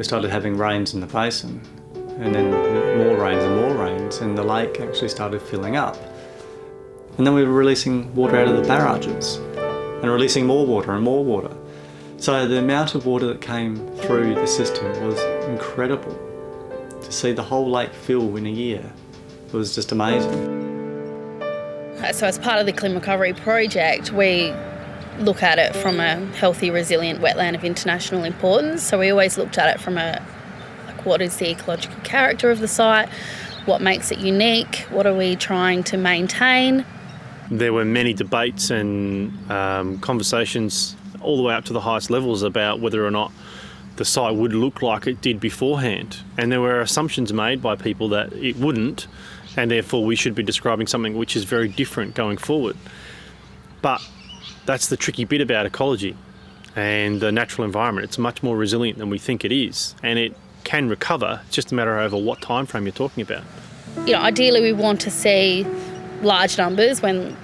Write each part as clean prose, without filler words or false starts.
we started having rains in the basin, and then more rains, and the lake actually started filling up. And then we were releasing water out of the barrages and releasing more water and more water. So the amount of water that came through the system was incredible. To see the whole lake fill in a year was just amazing. So as part of the Clim Recovery project, we look at it from a healthy, resilient wetland of international importance. So we always looked at it from what is the ecological character of the site, what makes it unique, what are we trying to maintain. There were many debates and conversations all the way up to the highest levels about whether or not the site would look like it did beforehand. And there were assumptions made by people that it wouldn't, and therefore we should be describing something which is very different going forward. But that's the tricky bit about ecology and the natural environment. It's much more resilient than we think it is, and it can recover. It's just a matter of over what time frame you're talking about. Ideally we want to see large numbers when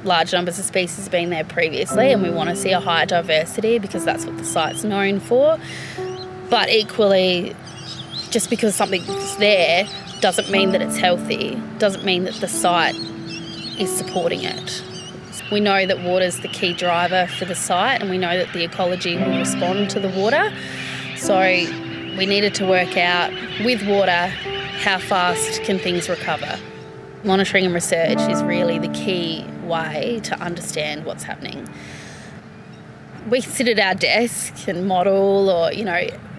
large numbers of species have been there previously, and we want to see a higher diversity because that's what the site's known for. But equally, just because something's there doesn't mean that it's healthy, doesn't mean that the site is supporting it. We know that water's the key driver for the site, and we know that the ecology will respond to the water. So we needed to work out with water how fast can things recover. Monitoring and research is really the key way to understand what's happening. We can sit at our desk and model or,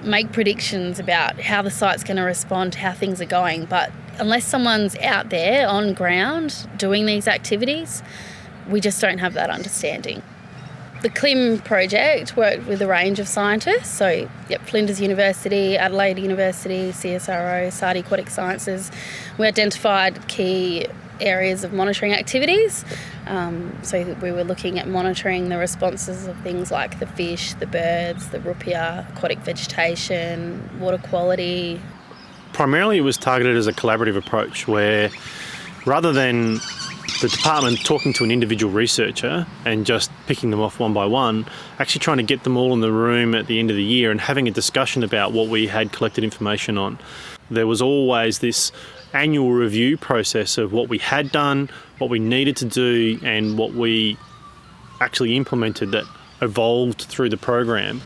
make predictions about how the site's going to respond to how things are going, but unless someone's out there on ground doing these activities, we just don't have that understanding. The CLIM project worked with a range of scientists, so Flinders University, Adelaide University, CSIRO, SARDI Aquatic Sciences. We identified key areas of monitoring activities. So we were looking at monitoring the responses of things like the fish, the birds, the rupia, aquatic vegetation, water quality. Primarily it was targeted as a collaborative approach where rather than the department talking to an individual researcher and just picking them off one by one, actually trying to get them all in the room at the end of the year and having a discussion about what we had collected information on. There was always this annual review process of what we had done, what we needed to do, and what we actually implemented that evolved through the program.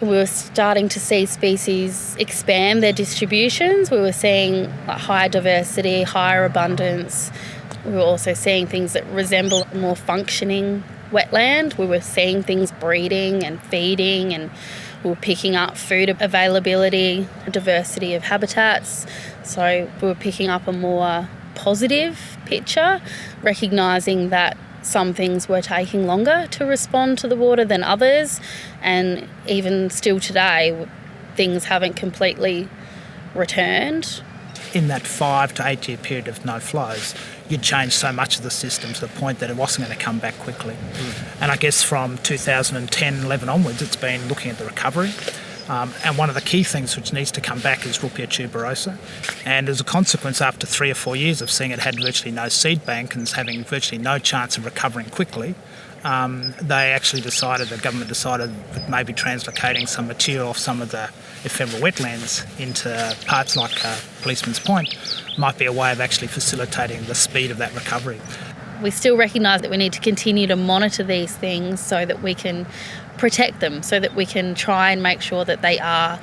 We were starting to see species expand their distributions. We were seeing higher diversity, higher abundance. We were also seeing things that resemble a more functioning wetland. We were seeing things breeding and feeding, and we were picking up food availability, a diversity of habitats. So we were picking up a more positive picture, recognising that some things were taking longer to respond to the water than others, and even still today, things haven't completely returned. In that 5 to 8 year period of no flows, you'd changed so much of the system to the point that it wasn't going to come back quickly. And I guess from 2010-11 onwards, it's been looking at the recovery. And one of the key things which needs to come back is Rupia tuberosa. And as a consequence, after 3 or 4 years of seeing it had virtually no seed bank and having virtually no chance of recovering quickly, the government decided that maybe translocating some material off some of the ephemeral wetlands into parts like Policeman's Point might be a way of actually facilitating the speed of that recovery. We still recognise that we need to continue to monitor these things so that we can protect them, so that we can try and make sure that they are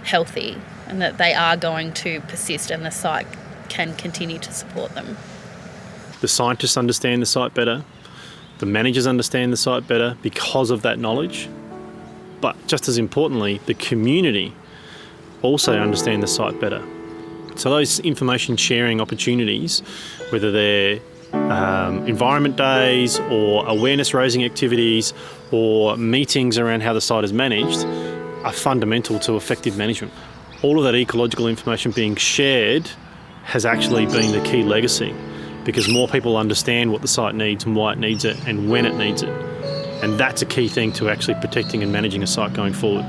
healthy and that they are going to persist and the site can continue to support them. The scientists understand the site better. The managers understand the site better because of that knowledge. But just as importantly, the community also understand the site better. So those information sharing opportunities, whether they're environment days or awareness raising activities or meetings around how the site is managed, are fundamental to effective management. All of that ecological information being shared has actually been the key legacy, because more people understand what the site needs and why it needs it and when it needs it. And that's a key thing to actually protecting and managing a site going forward.